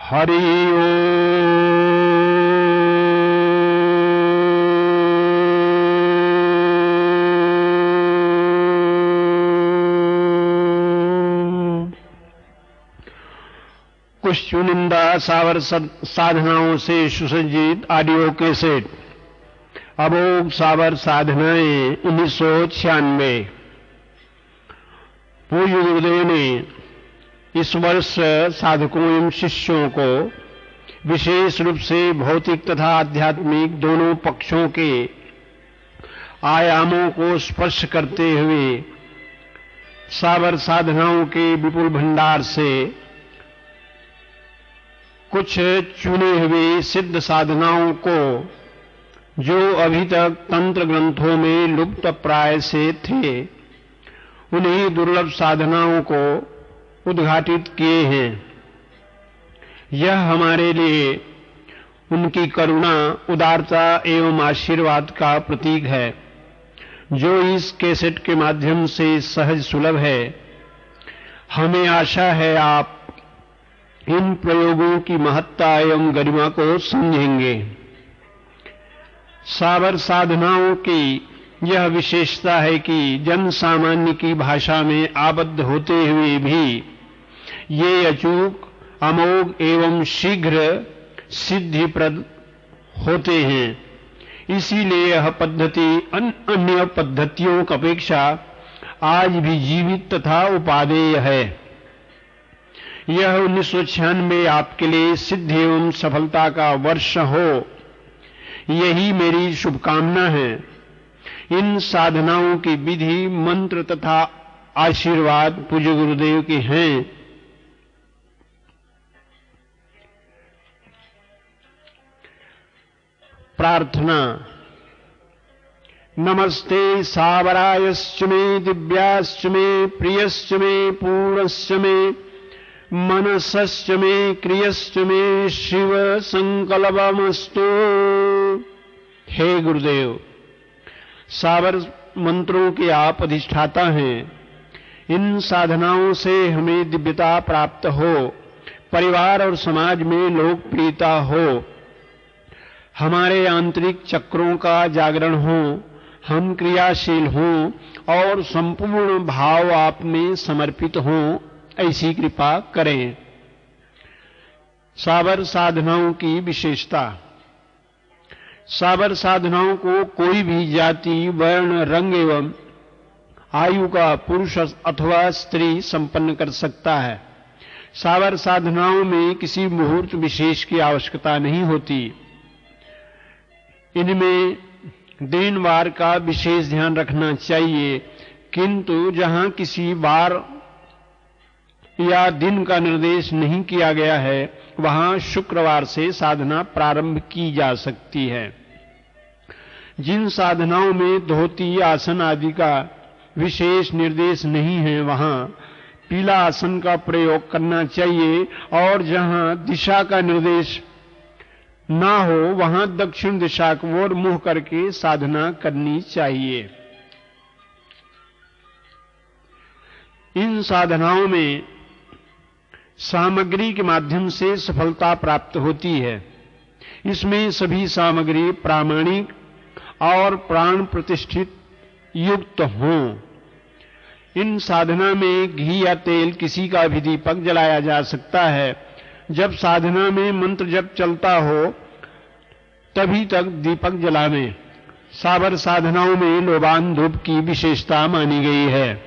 हरि ओम। कुछ चुनिंदा सावर साधनाओं से सुसज्जित ऑडियो कैसेट अमोघ सावर साधनाएं 1996। पूज्य गुरुदेव ने इस वर्ष साधकों एवं शिष्यों को विशेष रूप से भौतिक तथा आध्यात्मिक दोनों पक्षों के आयामों को स्पर्श करते हुए सावर साधनाओं के विपुल भंडार से कुछ चुने हुए सिद्ध साधनाओं को, जो अभी तक तंत्र ग्रंथों में लुप्त प्राय से थे, उन्हीं दुर्लभ साधनाओं को उद्घाटित किए हैं। यह हमारे लिए उनकी करुणा, उदारता एवं आशीर्वाद का प्रतीक है, जो इस कैसेट के माध्यम से सहज सुलभ है। हमें आशा है आप इन प्रयोगों की महत्ता एवं गरिमा को समझेंगे। सावर साधनाओं की यह विशेषता है कि जन सामान्य की भाषा में आबद्ध होते हुए भी ये अचूक, अमोघ एवं शीघ्र सिद्धिप्रद होते हैं। इसीलिए यह पद्धति अन्य पद्धतियों की अपेक्षा आज भी जीवित तथा उपादेय है। यह 1996 आपके लिए सिद्धि एवं सफलता का वर्ष हो, यही मेरी शुभकामना है। इन साधनाओं की विधि, मंत्र तथा आशीर्वाद पूज्य गुरुदेव के हैं। प्रार्थना। नमस्ते सावरायश्च मे दिव्याश्च मे प्रियश्च मे पूर्णश्च मे मनसश्च मे क्रियश्च मे शिव संकल्पमस्तु। हे गुरुदेव, सावर मंत्रों के आप अधिष्ठाता हैं। इन साधनाओं से हमें दिव्यता प्राप्त हो, परिवार और समाज में लोकप्रियता हो, हमारे आंतरिक चक्रों का जागरण हो, हम क्रियाशील हों और संपूर्ण भाव आप में समर्पित हों, ऐसी कृपा करें। सावर साधनाओं की विशेषता। सावर साधनाओं को कोई भी जाति, वर्ण, रंग एवं आयु का पुरुष अथवा स्त्री संपन्न कर सकता है। सावर साधनाओं में किसी मुहूर्त विशेष की आवश्यकता नहीं होती। इनमें दिन वार का विशेष ध्यान रखना चाहिए, किंतु जहां किसी वार या दिन का निर्देश नहीं किया गया है, वहां शुक्रवार से साधना प्रारंभ की जा सकती है। जिन साधनाओं में धोती, आसन आदि का विशेष निर्देश नहीं है, वहां पीला आसन का प्रयोग करना चाहिए, और जहां दिशा का निर्देश ना हो, वहां दक्षिण दिशा की ओर मुंह करके साधना करनी चाहिए। इन साधनाओं में सामग्री के माध्यम से सफलता प्राप्त होती है। इसमें सभी सामग्री प्रामाणिक और प्राण प्रतिष्ठित युक्त हों। इन साधना में घी या तेल, किसी का भी दीपक जलाया जा सकता है। जब साधना में मंत्र जप चलता हो तभी तक दीपक जलावें। सावर साधनाओं में लोबान धूप की विशेषता मानी गई है।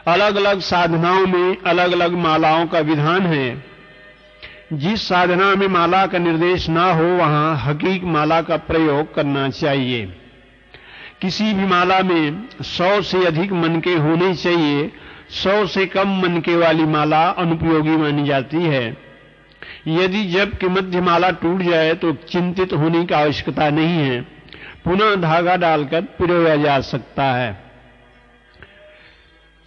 अलग अलग साधनाओं में अलग अलग मालाओं का विधान है। जिस साधना में माला का निर्देश ना हो, वहां हकीक माला का प्रयोग करना चाहिए। किसी भी माला में 100 से अधिक मनके होने चाहिए। 100 से कम मनके वाली माला अनुपयोगी मानी जाती है। यदि जप की मध्य माला टूट जाए तो चिंतित होने की आवश्यकता नहीं है, पुनः धागा डालकर पिरोया जा सकता है।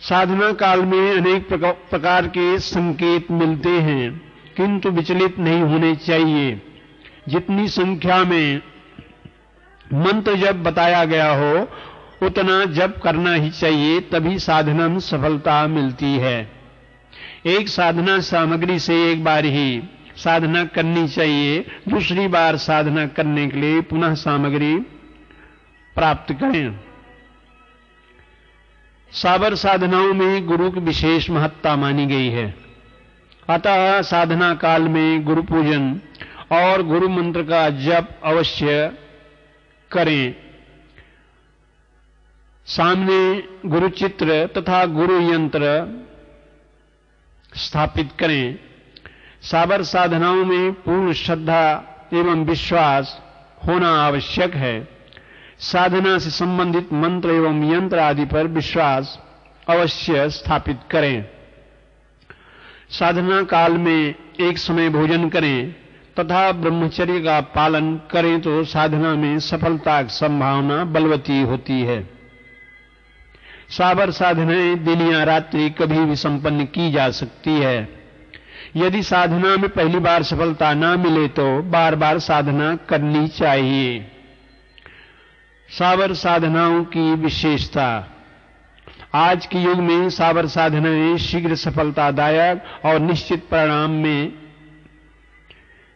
साधना काल में अनेक प्रकार के संकेत मिलते हैं, किंतु विचलित नहीं होने चाहिए। जितनी संख्या में मंत्र जप बताया गया हो, उतना जप करना ही चाहिए, तभी साधना में सफलता मिलती है। एक साधना सामग्री से एक बार ही साधना करनी चाहिए, दूसरी बार साधना करने के लिए पुनः सामग्री प्राप्त करें। साबर साधनाओं में गुरु की विशेष महत्ता मानी गई है। अतः साधना काल में गुरु पूजन और गुरु मंत्र का जप अवश्य करें। सामने गुरु चित्र तथा गुरु यंत्र स्थापित करें। साबर साधनाओं में पूर्ण श्रद्धा एवं विश्वास होना आवश्यक है। साधना से संबंधित मंत्र एवं यंत्र आदि पर विश्वास अवश्य स्थापित करें। साधना काल में एक समय भोजन करें तथा ब्रह्मचर्य का पालन करें तो साधना में सफलता की संभावना बलवती होती है। साबर साधनाएं दिन या रात्रि कभी भी संपन्न की जा सकती है। यदि साधना में पहली बार सफलता ना मिले तो बार बार साधना करनी चाहिए। साबर साधनाओं की विशेषता। आज के युग में साबर साधनाएं शीघ्र सफलतादायक और निश्चित परिणाम में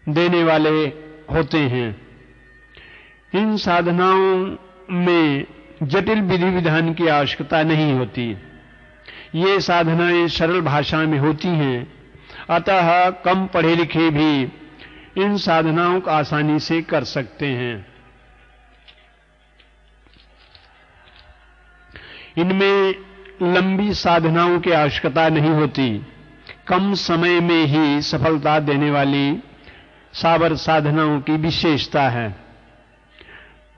देने वाले होते हैं। इन साधनाओं में जटिल विधि विधान की आवश्यकता नहीं होती। ये साधनाएं सरल भाषा में होती हैं, अतः कम पढ़े लिखे भी इन साधनाओं को आसानी से कर सकते हैं। इनमें लंबी साधनाओं की आवश्यकता नहीं होती। कम समय में ही सफलता देने वाली साबर साधनाओं की विशेषता है।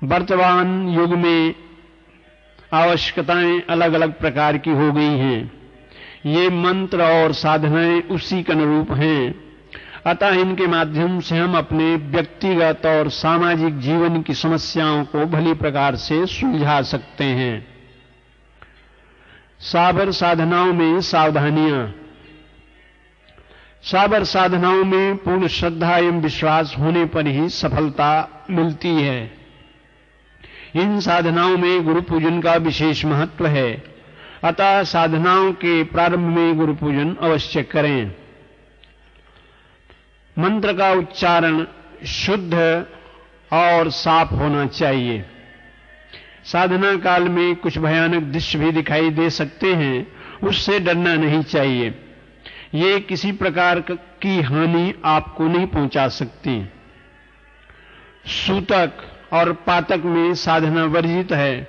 वर्तमान युग में आवश्यकताएं अलग अलग प्रकार की हो गई हैं। ये मंत्र और साधनाएं उसी के अनुरूप हैं, अतः इनके माध्यम से हम अपने व्यक्तिगत और सामाजिक जीवन की समस्याओं को भली प्रकार से सुलझा सकते हैं। साबर साधनाओं में सावधानियां। साबर साधनाओं में पूर्ण श्रद्धा एवं विश्वास होने पर ही सफलता मिलती है। इन साधनाओं में गुरु पूजन का विशेष महत्व है, अतः साधनाओं के प्रारंभ में गुरु पूजन अवश्य करें। मंत्र का उच्चारण शुद्ध और साफ होना चाहिए। साधना काल में कुछ भयानक दृश्य भी दिखाई दे सकते हैं, उससे डरना नहीं चाहिए। ये किसी प्रकार की हानि आपको नहीं पहुंचा सकती। सूतक और पातक में साधना वर्जित है।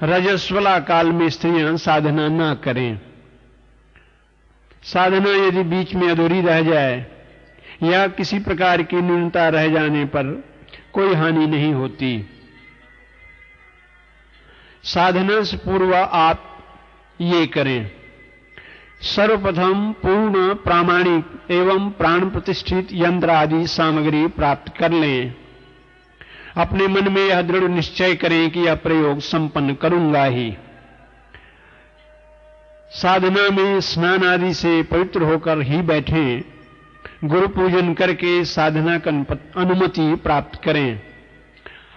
रजस्वला काल में स्त्रियां साधना ना करें। साधना यदि बीच में अधूरी रह जाए या किसी प्रकार की न्यूनता रह जाने पर कोई हानि नहीं होती। साधना से पूर्व आप ये करें। सर्वप्रथम पूर्ण प्रामाणिक एवं प्राण प्रतिष्ठित यंत्र आदि सामग्री प्राप्त कर लें। अपने मन में यह दृढ़ निश्चय करें कि यह प्रयोग संपन्न करूंगा ही। साधना में स्नान आदि से पवित्र होकर ही बैठें। गुरु पूजन करके साधना का अनुमति प्राप्त करें।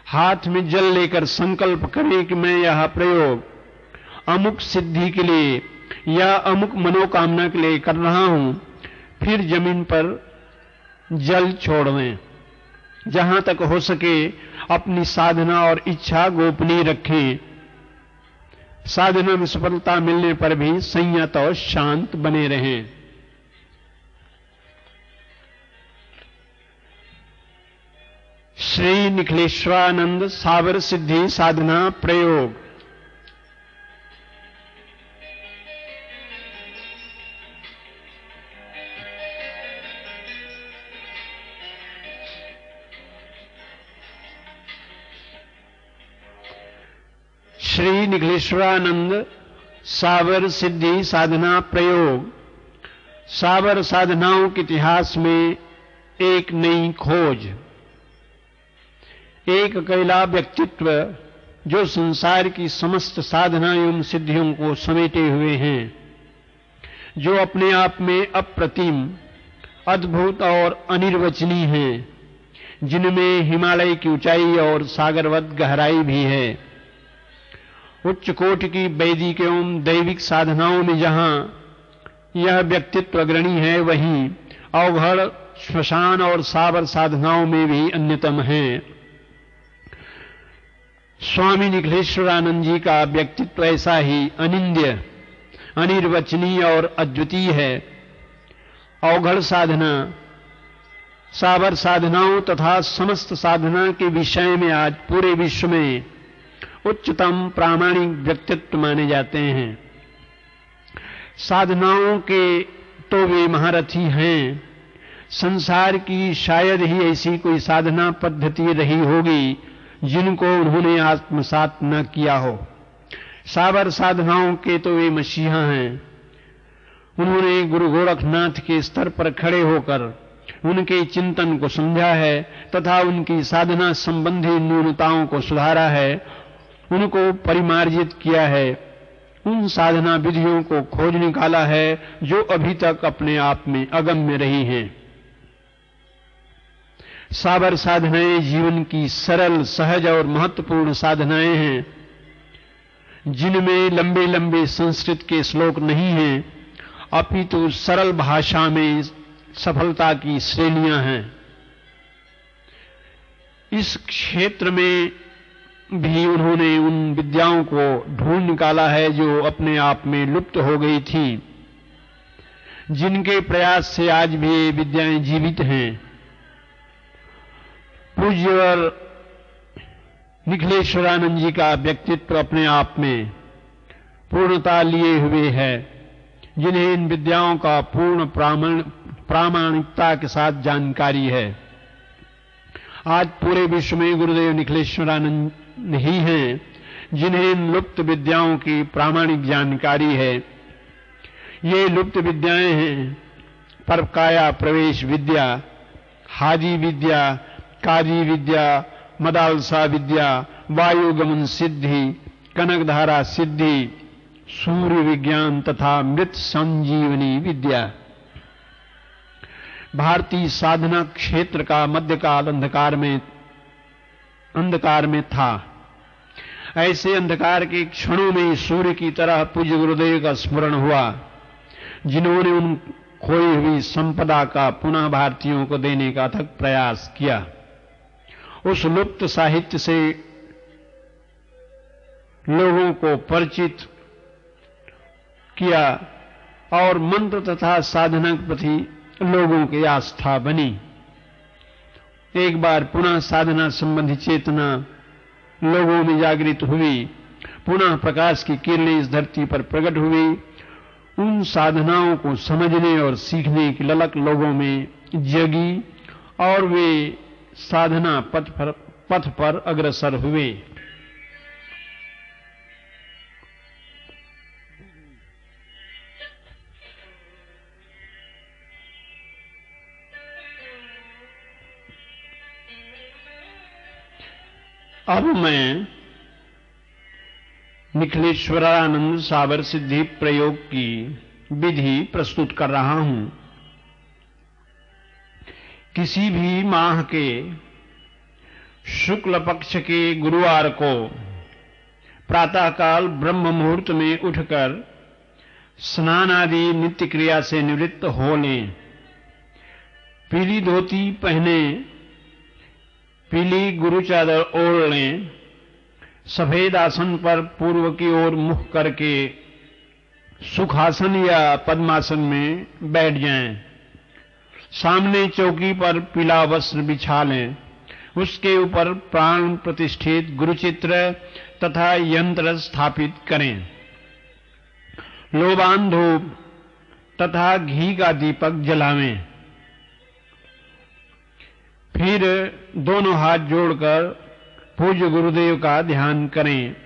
हाथ में जल लेकर संकल्प करें कि मैं यह प्रयोग अमुक सिद्धि के लिए या अमुक मनोकामना के लिए कर रहा हूं। फिर जमीन पर जल छोड़ दें। जहां तक हो सके अपनी साधना और इच्छा गोपनीय रखें। साधना में सफलता मिलने पर भी संयत और शांत बने रहें। श्री निखिलेश्वरानंद साबर सिद्धि साधना प्रयोग। श्री निखिलेश्वरानंद साबर सिद्धि साधना प्रयोग। साबर साधनाओं के इतिहास में एक नई खोज। एक अकेला व्यक्तित्व जो संसार की समस्त साधना एवं सिद्धियों को समेटे हुए हैं, जो अपने आप में अप्रतिम, अद्भुत और अनिर्वचनीय हैं, जिनमें हिमालय की ऊंचाई और सागरवत गहराई भी है। उच्च कोटि की वैदिक एवं दैविक साधनाओं में जहां यह व्यक्तित्व अग्रणी है, वहीं अवघड़, श्मशान और साबर साधनाओं में भी अन्यतम है। स्वामी निखिलेश्वरानंद जी का व्यक्तित्व ऐसा ही अनिंद्य, अनिर्वचनीय और अद्वितीय है। अवघड़ साधना, साबर साधनाओं तथा समस्त साधना के विषय में आज पूरे विश्व में उच्चतम प्रामाणिक व्यक्तित्व माने जाते हैं। साधनाओं के तो वे महारथी हैं। संसार की शायद ही ऐसी कोई साधना पद्धति रही होगी जिनको उन्होंने आत्मसात न किया हो। साबर साधनाओं के तो वे मसीहा हैं। उन्होंने गुरु गोरखनाथ के स्तर पर खड़े होकर उनके चिंतन को समझा है तथा उनकी साधना संबंधी न्यूनताओं को सुधारा है, उनको परिमार्जित किया है, उन साधना विधियों को खोज निकाला है जो अभी तक अपने आप में अगम्य रही हैं। साबर साधनाएं जीवन की सरल, सहज और महत्वपूर्ण साधनाएं हैं, जिनमें लंबे लंबे संस्कृत के श्लोक नहीं हैं, अपितु सरल भाषा में सफलता की श्रेणियां हैं। इस क्षेत्र में भी उन्होंने उन विद्याओं को ढूंढ निकाला है जो अपने आप में लुप्त हो गई थी, जिनके प्रयास से आज भी ये विद्याएं जीवित हैं। पूज्य निखिलेश्वरानंद जी का व्यक्तित्व अपने आप में पूर्णता लिए हुए है, जिन्हें इन विद्याओं का पूर्ण प्रामाणिकता के साथ जानकारी है। आज पूरे विश्व में गुरुदेव निखिलेश्वरानंद ही हैं जिन्हें इन लुप्त विद्याओं की प्रामाणिक जानकारी है। ये लुप्त विद्याएं हैं परकाया प्रवेश विद्या, हाजी विद्या, काजी विद्या, मदालसा विद्या, वायुगमन सिद्धि, कनकधारा सिद्धि, सूर्य विज्ञान तथा मृत संजीवनी विद्या। भारतीय साधना क्षेत्र का मध्यकाल अंधकार में था। ऐसे अंधकार के क्षणों में सूर्य की तरह पूज्य गुरुदेव का स्मरण हुआ, जिन्होंने उन खोई हुई संपदा का पुनः भारतीयों को देने का अथक प्रयास किया। उस लुप्त साहित्य से लोगों को परिचित किया और मंत्र तथा साधना के प्रति लोगों की आस्था बनी। एक बार पुनः साधना संबंधी चेतना लोगों में जागृत हुई, पुनः प्रकाश की किरणें इस धरती पर प्रकट हुई। उन साधनाओं को समझने और सीखने की ललक लोगों में जगी और वे साधना पथ पर अग्रसर हुए। अब मैं निखिलेश्वरानंद साबर सिद्धि प्रयोग की विधि प्रस्तुत कर रहा हूं। किसी भी माह के शुक्ल पक्ष के गुरुवार को प्रातःकाल ब्रह्म मुहूर्त में उठकर स्नान आदि नित्य क्रिया से निवृत्त हो लें। पीली धोती पहने, पीली गुरु चादर ओढ़ लें। सफेद आसन पर पूर्व की ओर मुख करके सुखासन या पद्मासन में बैठ जाएं। सामने चौकी पर पीला वस्त्र बिछा लें। उसके ऊपर प्राण प्रतिष्ठित गुरुचित्र तथा यंत्र स्थापित करें। लोबान धूप तथा घी का दीपक जलावें। फिर दोनों हाथ जोड़कर पूज्य गुरुदेव का ध्यान करें।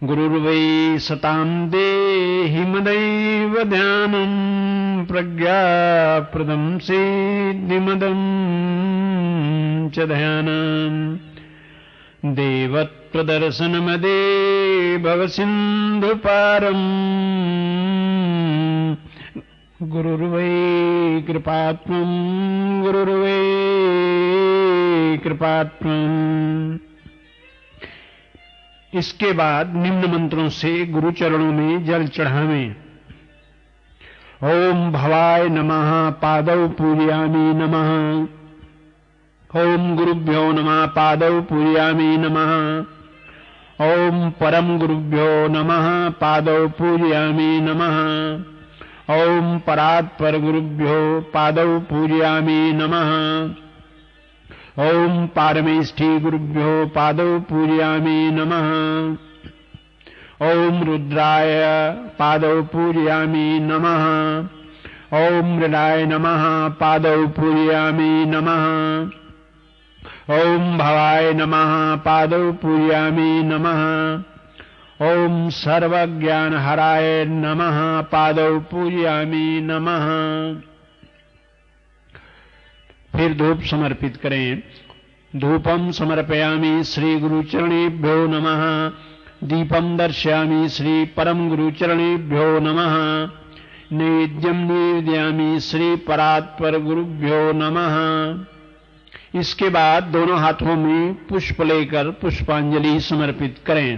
गुरुर्वै सतां देहि मदैव ध्यानं प्रज्ञाप्रदं सिद्धिमदं च ध्यानं देवत्प्रदर्शनमदे भवसिन्धुपारम् गुरुर्वै कृपात्मं गुरुर्वै कृपात्मं। इसके बाद निम्न मंत्रों से गुरु चरणों में जल चढ़ावें। ओम भवाय नमः पादौ पूजयामि नमः। ओम गुरुभ्यो नमः पादौ पूजयामि नमः। ओम परम गुरुभ्यो नमः पादौ पूजयामि नमः। ओम परात्पर गुरुभ्यो पादौ पूजयामि नमः। ओम पारमेष्ठी गुरुभ्यो पादौ पूजयामि नमः। ओम रुद्राय पादौ पूजयामि नमः। ओम मृडाय नमः पादौ पूजयामि नमः। ओम भवाय नमः पादौ पूजयामि नमः। ओम सर्वज्ञानहराय नमः पादौ पूजयामि नमः। फिर धूप समर्पित करें। धूपम समर्पयामि श्री गुरुचरणेभ्यो नमः। दीपम दर्शयामि श्री परम गुरुचरणेभ्यो नमः। नैवेद्यम निवेदयामि श्री परात्पर गुरुभ्यो नमः। इसके बाद दोनों हाथों में पुष्प लेकर पुष्पांजलि समर्पित करें।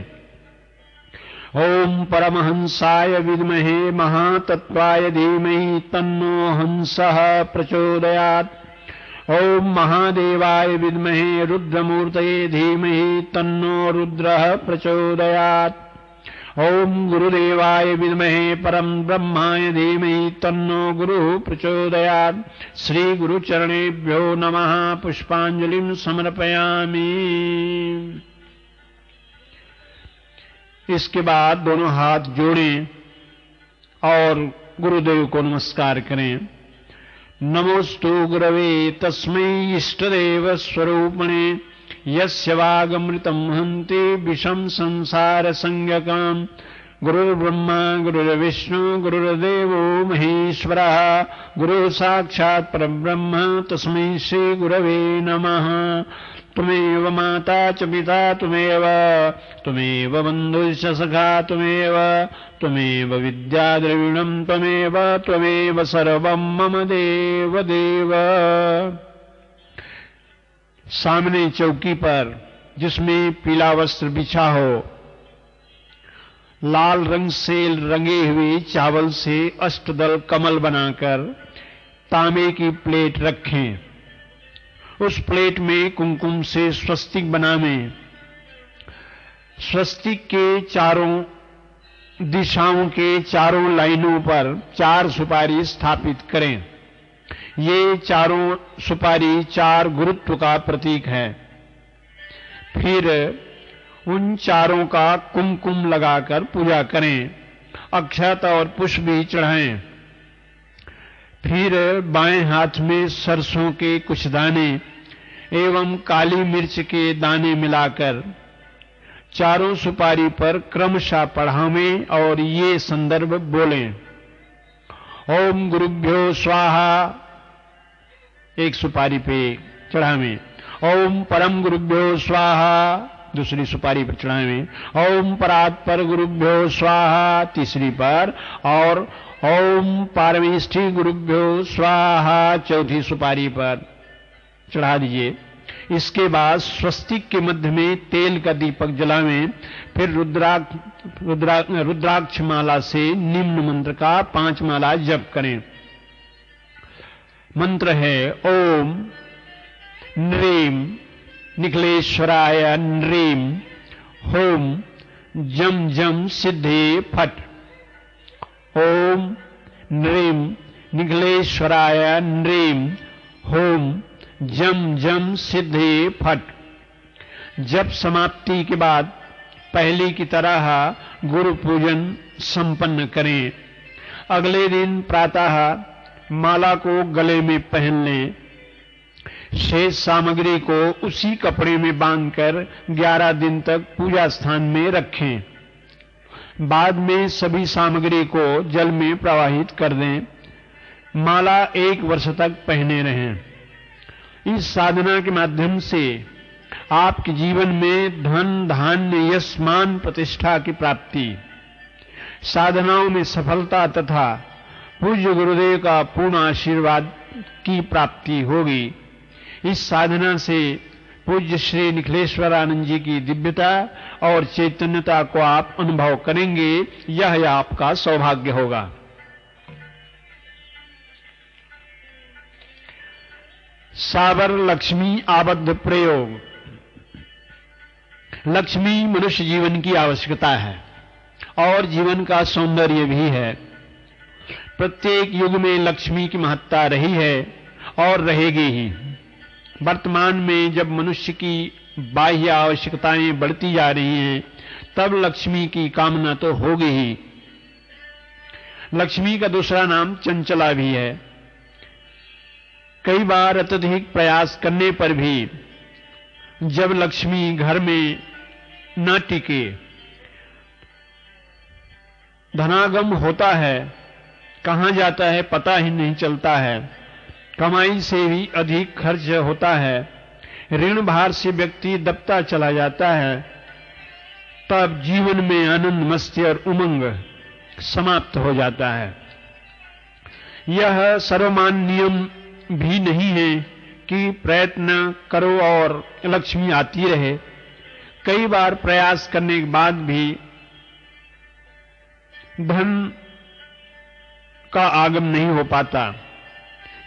ओम परमहंसाय विद्महे महातत्वाय धीमहि तन्नो हंसः प्रचोदयात्। ओम महादेवाय विद्महे रुद्रमूर्तये धीमहि तन्नो रुद्रः प्रचोदयात्। ओम गुरुदेवाय विद्महे परम ब्रह्माय धीमहि तन्नो गुरुः प्रचोदयात्। श्री गुरुचरणेभ्यो नमः। पुष्पांजलिं समर्पयामि। इसके बाद दोनों हाथ जोड़ें और गुरुदेव को नमस्कार करें। नमोस्तु गुरवे तस्मै इष्टदेव स्वरूपणे यस्य वागमृतं हन्ति विषं संसार संज्ञकाम्। गुरुर्ब्रह्मा गुरुर्विष्णु गुरुर्देवो महेश्वरः गुरुः साक्षात् परब्रह्म तस्मै श्री गुरवे नमः। त्वमेव माता च पिता त्वमेव बन्धुश्च सखा त्वमेव विद्याद्रविणं त्वमेव सर्वं मम देव देव। सामने चौकी पर जिसमें पीला वस्त्र बिछा हो, लाल रंग से रंगे हुए चावल से अष्टदल कमल बनाकर तांबे की प्लेट रखें। उस प्लेट में कुमकुम से स्वस्तिक बनावें। स्वस्तिक के चारों दिशाओं के चारों लाइनों पर 4 सुपारी स्थापित करें। ये चारों सुपारी 4 गुरुत्व का प्रतीक है। फिर उन चारों का कुमकुम लगाकर पूजा करें। अक्षत और पुष्प भी चढ़ाएं। फिर बाएं हाथ में सरसों के कुछ दाने एवं काली मिर्च के दाने मिलाकर चारों सुपारी पर क्रमशः पढ़ावें और ये संदर्भ बोलें। ओम गुरुभ्यो स्वाहा एक सुपारी पे चढ़ावें। ओम परम गुरुभ्यो स्वाहा दूसरी सुपारी पर चढ़ावें। ओम परात्पर गुरुभ्यो स्वाहा तीसरी पर और ओम पारमेष्ठी गुरुभ्यो स्वाहा चौथी सुपारी पर चढ़ा दीजिए। इसके बाद स्वस्तिक के मध्य में तेल का दीपक जलावें। फिर रुद्राक्ष माला से निम्न मंत्र का 5 माला जप करें। मंत्र है ओम नृम निखिलेश्वराय नृम होम जम जम सिद्धे फट। ओम नृम निखिलेश्वराय नृम होम जम जम सिद्धे फट। जप समाप्ति के बाद पहले की तरह गुरु पूजन संपन्न करें। अगले दिन प्रातः माला को गले में पहन लें। शेष सामग्री को उसी कपड़े में बांधकर 11 दिन तक पूजा स्थान में रखें। बाद में सभी सामग्री को जल में प्रवाहित कर दें। माला 1 वर्ष तक पहने रहें। इस साधना के माध्यम से आपके जीवन में धन धान्य यश मान प्रतिष्ठा की प्राप्ति, साधनाओं में सफलता तथा पूज्य गुरुदेव का पूर्ण आशीर्वाद की प्राप्ति होगी। इस साधना से पूज्य श्री निखिलेश्वरानंद जी की दिव्यता और चैतन्यता को आप अनुभव करेंगे। यह आपका सौभाग्य होगा। सावर लक्ष्मी आबद्ध प्रयोग। लक्ष्मी मनुष्य जीवन की आवश्यकता है और जीवन का सौंदर्य भी है। प्रत्येक युग में लक्ष्मी की महत्ता रही है और रहेगी ही। वर्तमान में जब मनुष्य की बाह्य आवश्यकताएं बढ़ती जा रही हैं, तब लक्ष्मी की कामना तो होगी ही। लक्ष्मी का दूसरा नाम चंचला भी है। कई बार अत्यधिक प्रयास करने पर भी जब लक्ष्मी घर में न टिके, धनागम होता है, कहां जाता है पता ही नहीं चलता है, कमाई से भी अधिक खर्च होता है, ऋण भार से व्यक्ति दबता चला जाता है, तब जीवन में आनंद मस्ती और उमंग समाप्त हो जाता है। यह सर्वमान्य नियम भी नहीं है कि प्रयत्न करो और लक्ष्मी आती रहे। कई बार प्रयास करने के बाद भी धन का आगम नहीं हो पाता,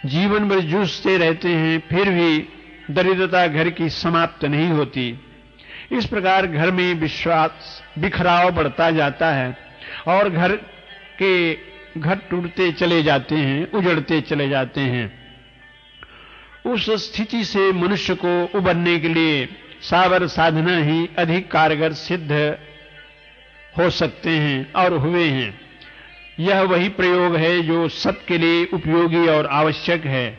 जीवन भर जूझते रहते हैं, फिर भी दरिद्रता घर की समाप्त नहीं होती। इस प्रकार घर में विश्वास बिखराव बढ़ता जाता है और घर टूटते चले जाते हैं, उजड़ते चले जाते हैं। उस स्थिति से मनुष्य को उबरने के लिए सावर साधना ही अधिक कारगर सिद्ध हो सकते हैं और हुए हैं। यह वही प्रयोग है जो सबके लिए उपयोगी और आवश्यक है।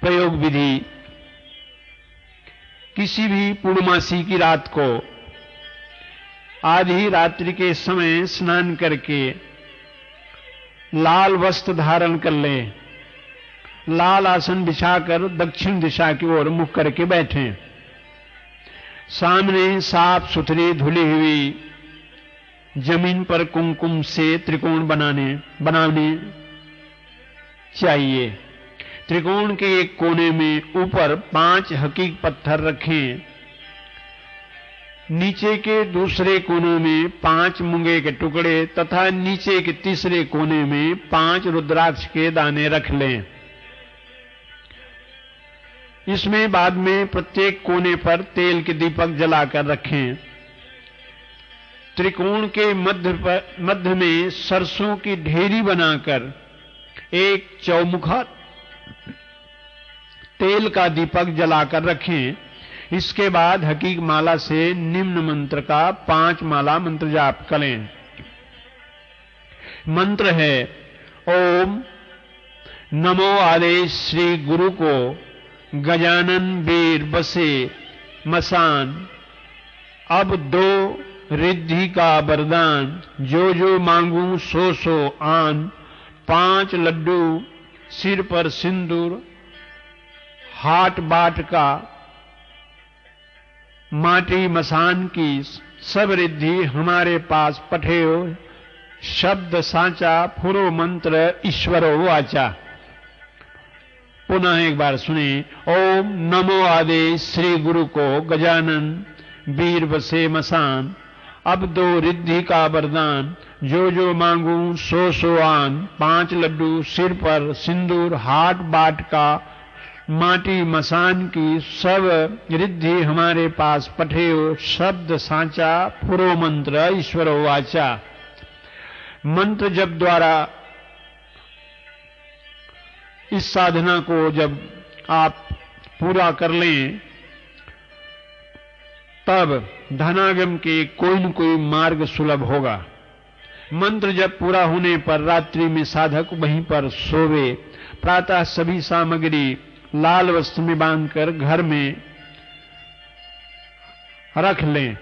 प्रयोग विधि: किसी भी पूर्णमासी की रात को आधी रात्रि के समय स्नान करके लाल वस्त्र धारण कर लें, लाल आसन बिछाकर दक्षिण दिशा की ओर मुख करके बैठें। सामने साफ सुथरी धुली हुई जमीन पर कुमकुम से त्रिकोण बनाने चाहिए। त्रिकोण के एक कोने में ऊपर 5 हकीक पत्थर रखें, नीचे के दूसरे कोने में 5 मूंगे के टुकड़े तथा नीचे के तीसरे कोने में 5 रुद्राक्ष के दाने रख लें। इसमें बाद में प्रत्येक कोने पर तेल के दीपक जलाकर रखें। त्रिकोण के मध्य में सरसों की ढेरी बनाकर एक चौमुखा तेल का दीपक जलाकर रखें। इसके बाद हकीक माला से निम्न मंत्र का 5 माला मंत्र जाप करें। मंत्र है: ओम नमो आदेश श्री गुरु को गजानन वीर बसे मसान, अब 2 रिद्धि का वरदान, जो जो मांगू सो सो आन, 5 लड्डू सिर पर सिंदूर, हाट बाट का माटी मसान की, सब रिद्धि हमारे पास पठेओ, शब्द सांचा फुरो मंत्र ईश्वरो वाचा। पुनः एक बार सुने। ओम नमो आदेश श्री गुरु को गजानन वीर बसे मसान, अब 2 रिद्धि का वरदान, जो जो मांगू सो सो आन, 5 लड्डू सिर पर सिंदूर, हाट बाट का माटी मसान की, सब रिद्धि हमारे पास पठेओ, शब्द सांचा फुरो मंत्र ईश्वरो वाचा। मंत्र जप द्वारा इस साधना को जब आप पूरा कर लें, तब धनागम के कोई न कोई मार्ग सुलभ होगा। मंत्र जब पूरा होने पर रात्रि में साधक वहीं पर सोवे। प्रातः सभी सामग्री लाल वस्त्र में बांधकर घर में रख लें।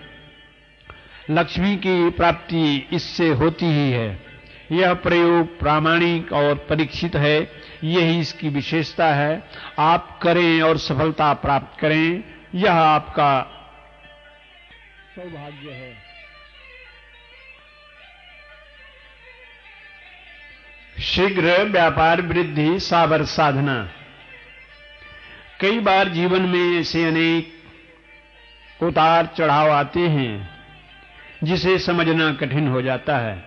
लक्ष्मी की प्राप्ति इससे होती ही है। यह प्रयोग प्रामाणिक और परीक्षित है, यही इसकी विशेषता है। आप करें और सफलता प्राप्त करें, यह आपका सौभाग्य है। शीघ्र व्यापार वृद्धि सावर साधना। कई बार जीवन में ऐसे अनेक उतार चढ़ाव आते हैं जिसे समझना कठिन हो जाता है।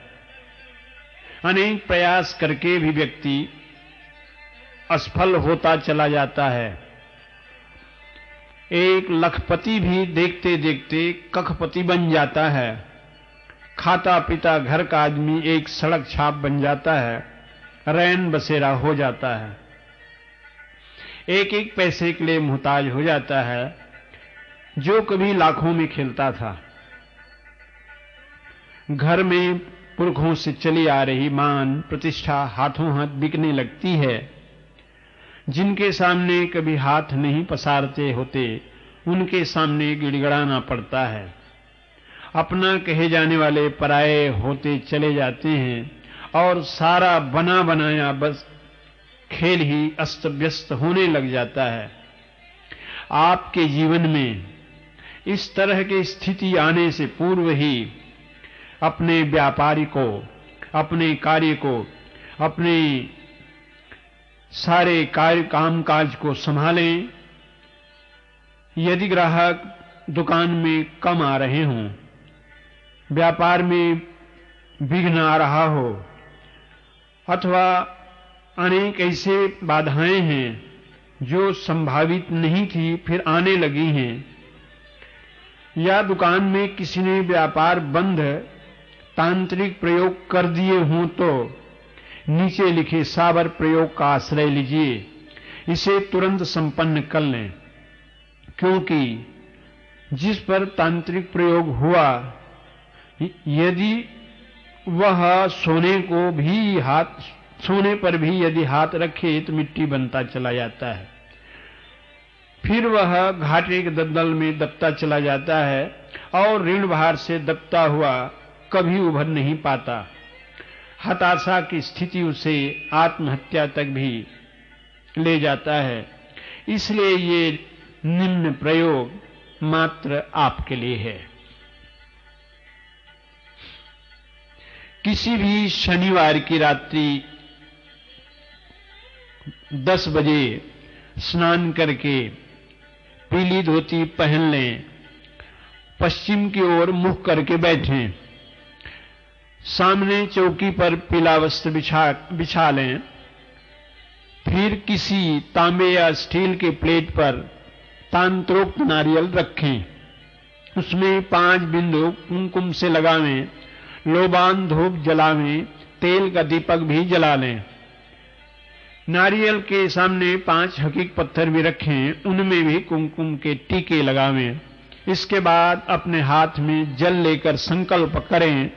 अनेक प्रयास करके भी व्यक्ति असफल होता चला जाता है। एक लखपति भी देखते देखते कखपति बन जाता है। खाता पीता घर का आदमी एक सड़क छाप बन जाता है, रैन बसेरा हो जाता है। एक एक पैसे के लिए मुहताज हो जाता है। जो कभी लाखों में खेलता था, घर में पुरखों से चली आ रही मान प्रतिष्ठा हाथों हाथ बिकने लगती है। जिनके सामने कभी हाथ नहीं पसारते होते, उनके सामने गिड़गिड़ाना पड़ता है। अपना कहे जाने वाले पराये होते चले जाते हैं और सारा बना बनाया बस खेल ही अस्त व्यस्त होने लग जाता है। आपके जीवन में इस तरह की स्थिति आने से पूर्व ही अपने व्यापारी को, अपने कार्य को, अपने सारे कार्य कामकाज को संभालें। यदि ग्राहक दुकान में कम आ रहे हों, व्यापार में विघ्न आ रहा हो, अथवा अनेक ऐसे बाधाएं हैं जो संभावित नहीं थी फिर आने लगी हैं, या दुकान में किसी ने व्यापार बंद तांत्रिक प्रयोग कर दिए हों, तो नीचे लिखे साबर प्रयोग का आश्रय लीजिए। इसे तुरंत संपन्न कर लें, क्योंकि जिस पर तांत्रिक प्रयोग हुआ, यदि वह सोने पर भी यदि हाथ रखे तो मिट्टी बनता चला जाता है। फिर वह घाटे के दलदल में दबता चला जाता है और ऋण भार से दबता हुआ कभी उभर नहीं पाता। हताशा की स्थिति उसे आत्महत्या तक भी ले जाता है। इसलिए ये निम्न प्रयोग मात्र आपके लिए है। किसी भी शनिवार की रात्रि 10 बजे स्नान करके पीली धोती पहन लें, पश्चिम की ओर मुख करके बैठें, सामने चौकी पर पीला वस्त्र बिछा लें, फिर किसी तांबे या स्टील के प्लेट पर तांत्रोक्त नारियल रखें, उसमें 5 बिंदु कुमकुम से लगावें, लोबान धूप जलावें, तेल का दीपक भी जला लें। नारियल के सामने 5 हकीक पत्थर भी रखें, उनमें भी कुमकुम के टीके लगावें। इसके बाद अपने हाथ में जल लेकर संकल्प करें,